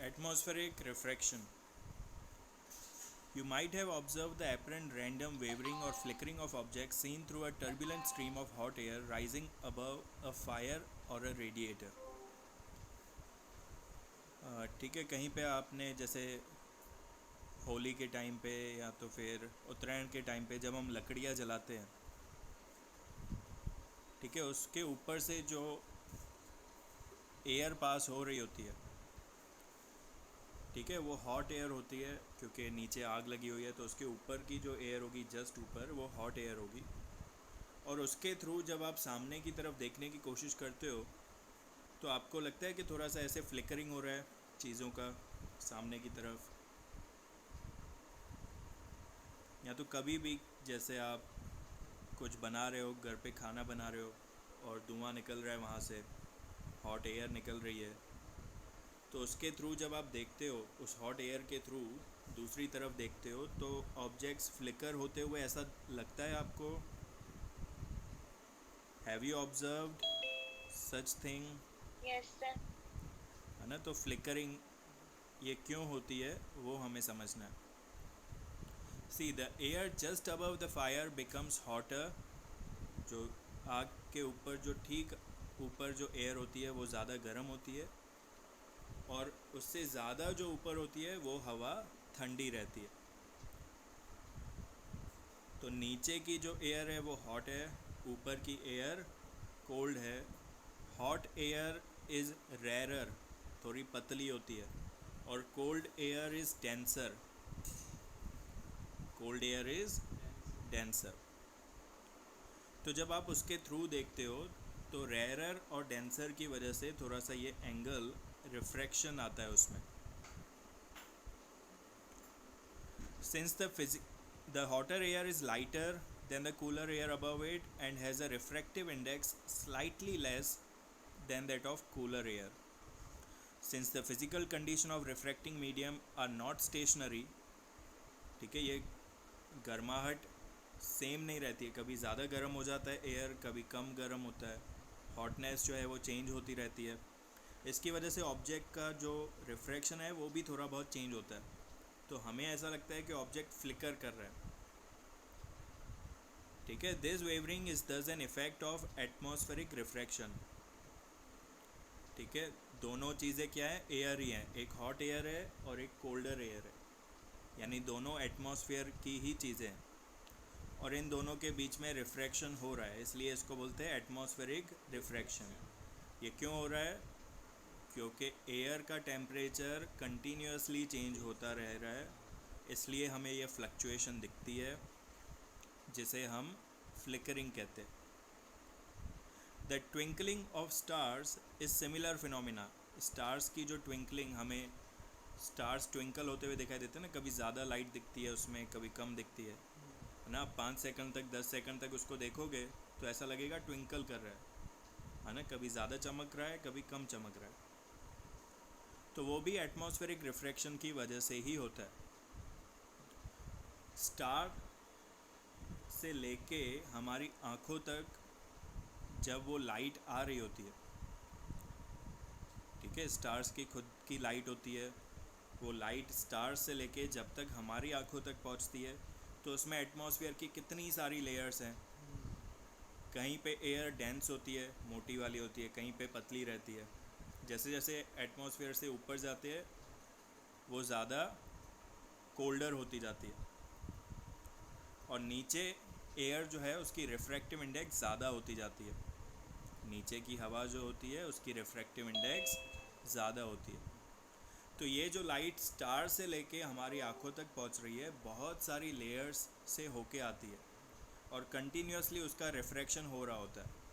Atmospheric refraction. You might have observed the apparent random wavering or flickering of objects seen through a turbulent stream of hot air rising above a fire or a radiator. ठीक है, कहीं पे आपने जैसे होली के time पे या तो फिर उत्तरायण के टाइम पे जब हम लकड़ियाँ जलाते हैं, ठीक है, उसके ऊपर से जो एयर पास हो रही होती है, ठीक है, वो हॉट एयर होती है क्योंकि नीचे आग लगी हुई है, तो उसके ऊपर की जो एयर होगी जस्ट ऊपर वो हॉट एयर होगी। और उसके थ्रू जब आप सामने की तरफ देखने की कोशिश करते हो तो आपको लगता है कि थोड़ा सा ऐसे फ्लिकरिंग हो रहा है चीज़ों का सामने की तरफ। या तो कभी भी जैसे आप कुछ बना रहे हो, घर पे खाना बना रहे हो और धुआं निकल रहा है, वहाँ से हॉट एयर निकल रही है, तो उसके थ्रू जब आप देखते हो, उस हॉट एयर के थ्रू दूसरी तरफ देखते हो, तो ऑब्जेक्ट्स फ्लिकर होते हुए ऐसा लगता है आपको। Have you observed such thing? Yes sir. है ना, तो फ्लिकरिंग ये क्यों होती है वो हमें समझना है। See the air just above the fire becomes hotter. जो आग के ऊपर जो ठीक ऊपर जो एयर होती है वो ज़्यादा गर्म होती है, और उससे ज़्यादा जो ऊपर होती है वो हवा ठंडी रहती है। तो नीचे की जो एयर है वो हॉट है, ऊपर की एयर कोल्ड है। हॉट एयर इज़ रेयरर, थोड़ी पतली होती है, और cold air is denser. Cold air is denser. तो जब आप उसके थ्रू देखते हो तो रेयरर और डेंसर की वजह से थोड़ा सा ये एंगल रिफ्रैक्शन आता है उसमें। Since the hotter air is lighter than the cooler air above it and has a refractive index slightly less than that of cooler air. Since the physical condition of refracting medium are not stationary, ठीक है, ये गर्माहट same नहीं रहती है, कभी ज़्यादा गर्म हो जाता है एयर, कभी कम गर्म होता है, हॉटनेस जो है वो चेंज होती रहती है। इसकी वजह से ऑब्जेक्ट का जो रिफ्रैक्शन है वो भी थोड़ा बहुत चेंज होता है, तो हमें ऐसा लगता है कि ऑब्जेक्ट फ्लिकर कर रहा है। ठीक है, दिस वेवरिंग इज दस an effect of atmospheric refraction. ठीक है, दोनों चीज़ें क्या है, एयर ही हैं, एक हॉट एयर है और एक कोल्डर एयर है, यानी दोनों एटमॉस्फेयर की ही चीज़ें हैं, और इन दोनों के बीच में रिफ्रैक्शन हो रहा है, इसलिए इसको बोलते हैं एटमॉस्फेरिक रिफ्रैक्शन। ये क्यों हो रहा है? क्योंकि एयर का टेम्परेचर कंटिन्यूसली चेंज होता रह रहा है, इसलिए हमें ये फ्लक्चुएशन दिखती है, जिसे हम फ्लिकरिंग कहते हैं। The twinkling of stars is similar phenomena. Stars की जो ट्विंकलिंग, हमें स्टार्स ट्विंकल होते हुए दिखाई देते हैं ना, कभी ज़्यादा लाइट दिखती है उसमें, कभी कम दिखती है ना। 5 सेकंड तक 10 सेकंड तक उसको देखोगे तो ऐसा लगेगा ट्विंकल कर रहा है ना, कभी ज़्यादा चमक रहा है, कभी कम चमक रहा है। तो वो भी एटमॉस्फेरिक रिफ्रैक्शन की वजह से ही होता है। स्टार से लेके हमारी आँखों तक जब वो लाइट आ रही होती है, ठीक है, स्टार्स की खुद की लाइट होती है, वो लाइट स्टार्स से लेके जब तक हमारी आँखों तक पहुंचती है, तो उसमें एटमॉस्फेयर की कितनी सारी लेयर्स हैं। कहीं पे एयर डेंस होती है, मोटी वाली होती है, कहीं पे पतली रहती है। जैसे जैसे एटमॉस्फेयर से ऊपर जाते हैं वो ज़्यादा कोल्डर होती जाती है, और नीचे एयर जो है उसकी रिफ्रैक्टिव इंडेक्स ज़्यादा होती जाती है। नीचे की हवा जो होती है उसकी रिफ्रैक्टिव इंडेक्स ज़्यादा होती है। तो ये जो लाइट स्टार से लेके हमारी आँखों तक पहुँच रही है, बहुत सारी लेयर्स से होके आती है, और कंटिन्यूसली उसका रिफ्रैक्शन हो रहा होता है।